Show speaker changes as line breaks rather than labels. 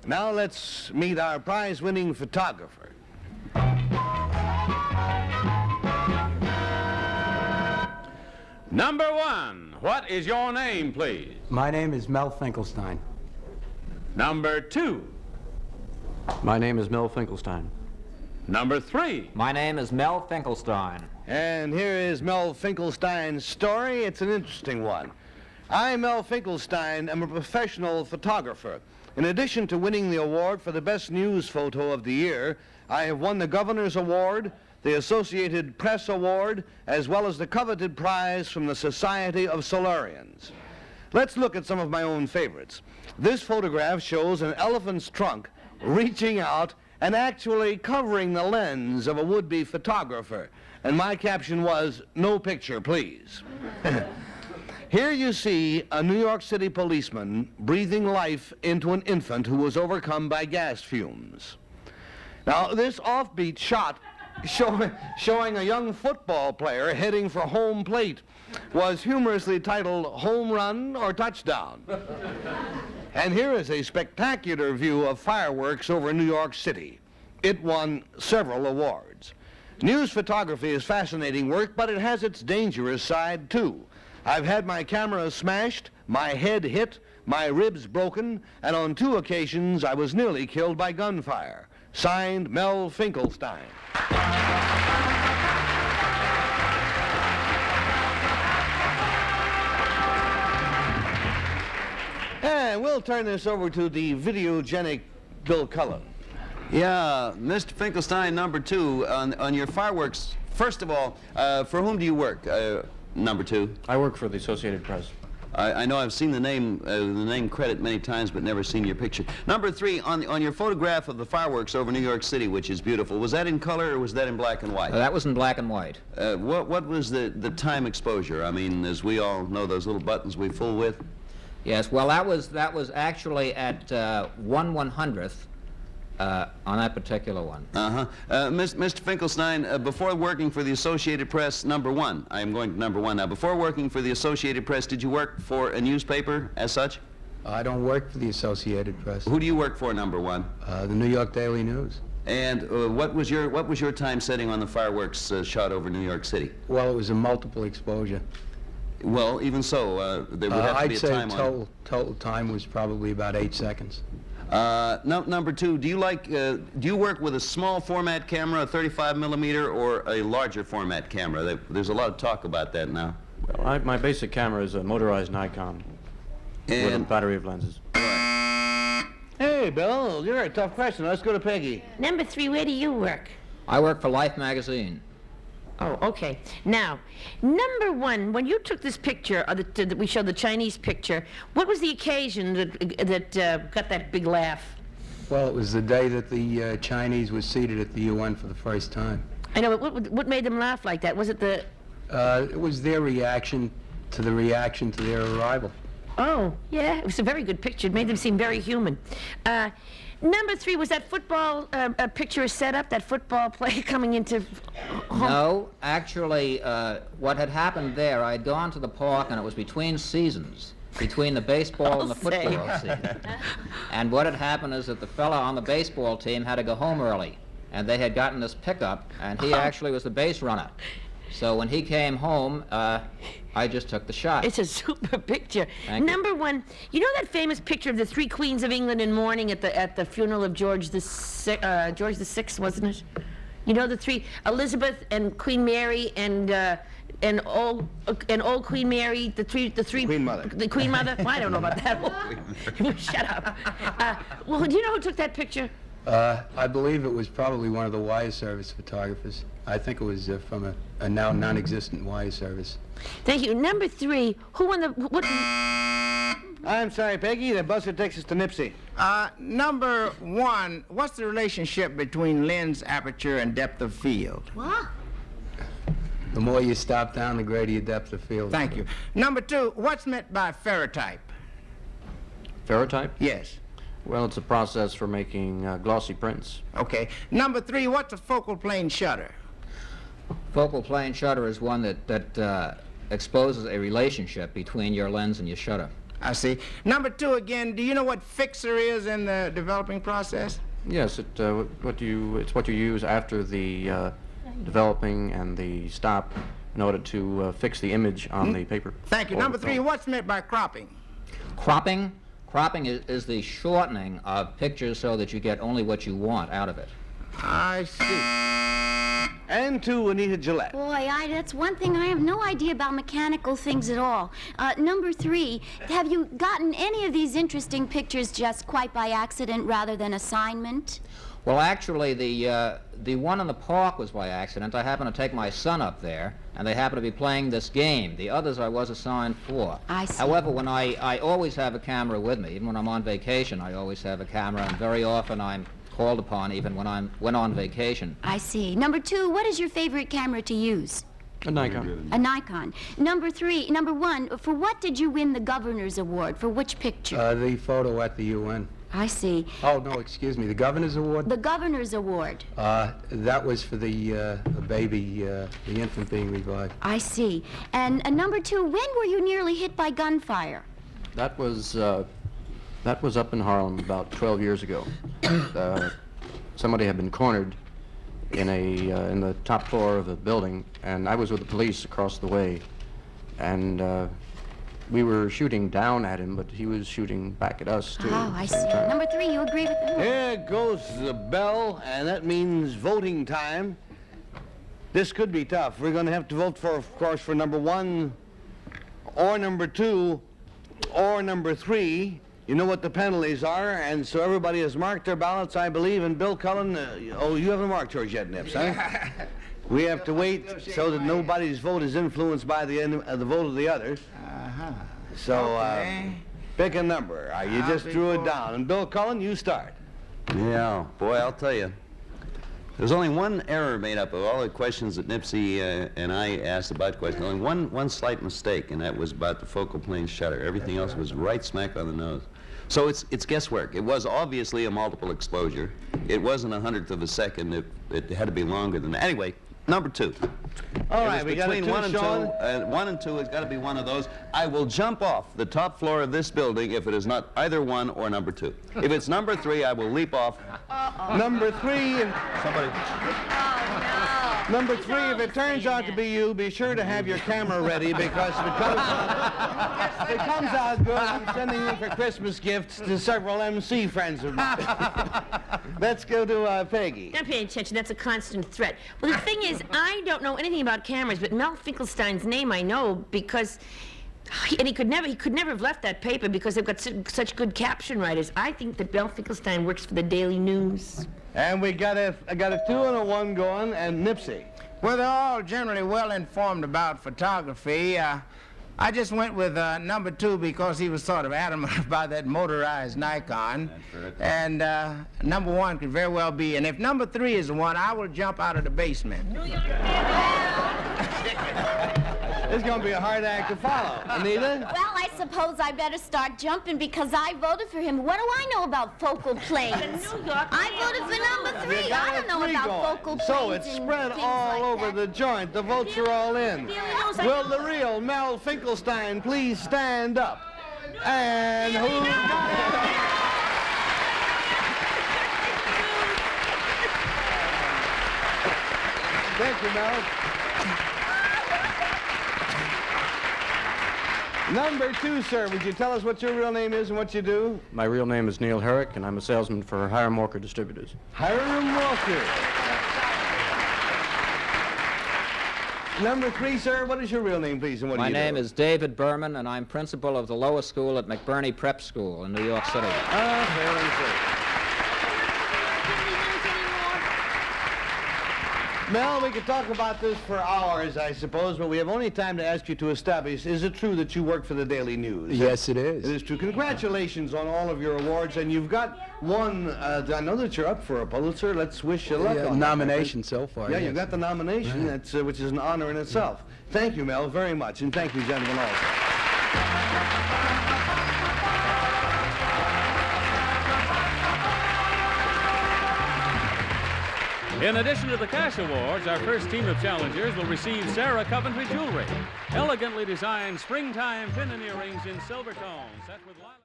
Now let's meet our prize-winning photographer.
Number one, what is your name, please?
My name is Mel Finkelstein.
Number two.
My name is Mel Finkelstein.
Number three.
My name is Mel Finkelstein.
And here is Mel Finkelstein's story. It's an interesting one. I, Mel Finkelstein, am a professional photographer. In addition to winning the award for the best news photo of the year, I have won the Governor's Award, the Associated Press Award, as well as the coveted prize from the Society of Solarians. Let's look at some of my own favorites. This photograph shows an elephant's trunk reaching out and actually covering the lens of a would-be photographer. And my caption was, "No picture, please." Here you see a New York City policeman breathing life into an infant who was overcome by gas fumes. Now, this offbeat shot showing a young football player heading for home plate was humorously titled "Home Run or Touchdown." And here is a spectacular view of fireworks over New York City. It won several awards. News photography is fascinating work, but it has its dangerous side, too. I've had my camera smashed, my head hit, my ribs broken, and on 2 occasions I was nearly killed by gunfire. Signed, Mel Finkelstein. And we'll turn this over to the videogenic Bill Cullen.
Yeah, Mr. Finkelstein, number two, on your fireworks, first of all, for whom do you work, number two?
I work for the Associated Press.
I know I've seen the name credit many times, but never seen your picture. Number three, on your photograph of the fireworks over New York City, which is beautiful, was that in color or was that in black and white?
That was in black and white.
What was the time exposure? I mean, as we all know, those little buttons we fool with.
Yes, well, that was actually at 1/100th on that particular one.
Mr. Finkelstein, before working for the Associated Press, number one, I am going to number one now. Before working for the Associated Press, did you work for a newspaper as such?
I don't work for the Associated Press.
Who do you work for, number one?
The New York Daily News.
And what was your time setting on the fireworks shot over New York City?
Well, it was a multiple exposure.
Well, even so, there would have to be a time on it.
I'd say total time was probably about 8 seconds.
Number two, do you work with a small format camera, a 35 millimeter, or a larger format camera? There's a lot of talk about that now.
Well, my basic camera is a motorized Nikon with a battery of lenses.
Hey, Bill, you're a tough question. Let's go to Peggy.
Number three, where do you work?
I work for Life magazine.
Oh, okay. Now, number one, when you took this picture, that we showed the Chinese picture, what was the occasion that got that big laugh?
Well, it was the day that the Chinese was seated at the UN for the first time.
I know, but what made them laugh like that? Was it the...
It was their reaction to their arrival.
Oh, yeah, it was a very good picture. It made them seem very human. Number three, was that football picture a setup, that football play coming into home?
No, actually, what had happened there, I'd gone to the park and it was between seasons, between the baseball and the football season. And what had happened is that the fella on the baseball team had to go home early, and they had gotten this pickup, and he actually was the base runner. So when he came home, I just took the shot.
It's a super picture. Number one, you know that famous picture of the 3 queens of England in mourning at the funeral of George the Sixth, wasn't it? You know the 3, Elizabeth and Queen Mary and old Queen Mary, the three
Queen Mother.
The Queen Mother. Well, I don't know about that. Shut up. Well, do you know who took that picture?
I believe it was probably one of the wire service photographers. I think it was from a now non-existent wire service.
Thank you. Number three, who won the... What?
I'm sorry, Peggy. The buzzer takes us to Nipsey.
Number one, what's the relationship between lens aperture and depth of field?
What?
The more you stop down, the greater your depth of field.
Thank you. Number two, what's meant by ferrotype?
Ferrotype?
Yes.
Well, it's a process for making glossy prints.
Okay. Number three, what's a focal plane shutter?
Focal plane shutter is one that exposes a relationship between your lens and your shutter.
I see. Number 2 again, do you know what fixer is in the developing process?
Yes, it's what you use after the developing and the stop in order to fix the image on the paper.
Thank you.
or
Number
the
3,
film.
what's meant by cropping?
Cropping? Cropping is the shortening of pictures so that you get only what you want out of it.
I see.
And to Anita Gillette.
Boy, that's one thing I have no idea about mechanical things at all. Number 3, have you gotten any of these interesting pictures just quite by accident rather than assignment?
Well, actually, the one in the park was by accident. I happened to take my son up there, and they happened to be playing this game. The others I was assigned for.
I see.
However, when I always have a camera with me. Even when I'm on vacation, I always have a camera, and very often I'm called upon even when on vacation.
I see. Number 2, what is your favorite camera to use?
A Nikon.
A Nikon. Number 1, for what did you win the Governor's Award? For which picture?
The photo at the UN.
I see.
Oh, no, excuse me, the Governor's Award?
The Governor's Award.
That was for the baby, the infant being revived.
I see. And number 2, when were you nearly hit by gunfire?
That was up in Harlem about 12 years ago. Somebody had been cornered in the top floor of a building, and I was with the police across the way, and we were shooting down at him, but he was shooting back at us too.
Oh, I see. Number 3, you agree with them?
Here goes the bell, and that means voting time. This could be tough. We're going to have to vote for, of course, for number 1, or number 2, or number 3. You know what the penalties are, and so everybody has marked their ballots, I believe. And Bill Cullen, you haven't marked yours yet, Nips, huh? We have to wait so that nobody's vote is influenced by the vote of the other. So,
Okay.
pick a number. You just drew it down. And Bill Cullen, you start.
Yeah, boy, I'll tell you. There's only one error made up of all the questions that Nipsey and I asked about questions. Only one slight mistake, and that was about the focal plane shutter. Everything else was right smack on the nose. So it's guesswork. It was obviously a multiple exposure. It wasn't 1/100th of a second. It had to be longer than that. Anyway, number 2.
All
It
right,
was
we got a
between
2,
1 and 2.
Sean.
1 and 2 has got to be one of those. I will jump off the top floor of this building if it is not either 1 or number 2. If it's number 3, I will leap off.
Number 3,
Somebody.
number 3, if it turns out to be you, be sure to have your camera ready, because if it comes out good, I'm sending you for Christmas gifts to several MC friends of mine. Let's go to Peggy.
Don't pay attention. That's a constant threat. Well, the thing is, I don't know anything about cameras, but Mel Finkelstein's name I know because, and he could never have left that paper because they've got such good caption writers. I think that Mel Finkelstein works for the Daily News.
And I got a 2 and a 1 going, and Nipsey.
Well, they're all generally well informed about photography. I just went with number 2 because he was sort of adamant about that motorized Nikon. And number 1 could very well be. And if number 3 is the one, I will jump out of the basement.
This is going to be a hard act to follow. Anita?
Well, I suppose I better start jumping because I voted for him. What do I know about focal planes? I voted for number 3. I don't know about focal planes.
So it's
and
spread
things
all
like
over
that.
the joint. The votes are all in. Will the real Mel Finkelstein please stand up? And who got it? Thank you, Mel. Number 2, sir, would you tell us what your real name is and what you do?
My real name is Neil Herrick, and I'm a salesman for Hiram Walker Distributors.
Hiram Walker. Number 3, sir, what is your real name, please, and what do
My
you do?
name is David Berman, and I'm principal of the lower school at McBurney Prep School in New York City.
Fair and fair. Mel, we could talk about this for hours, I suppose, but we have only time to ask you to establish, is it true that you work for the Daily News?
Yes, it is.
It is true. Congratulations on all of your awards, and you've got one, I know that you're up for a Pulitzer. Let's wish you luck on that.
Nomination so far.
Yeah,
yes.
you've got the nomination, that's, which is an honor in itself. Thank you, Mel, very much, and thank you, gentlemen, also.
In addition to the cash awards, our first team of challengers will receive Sarah Coventry jewelry. Elegantly designed springtime pin and earrings in silver tones, set with lilac.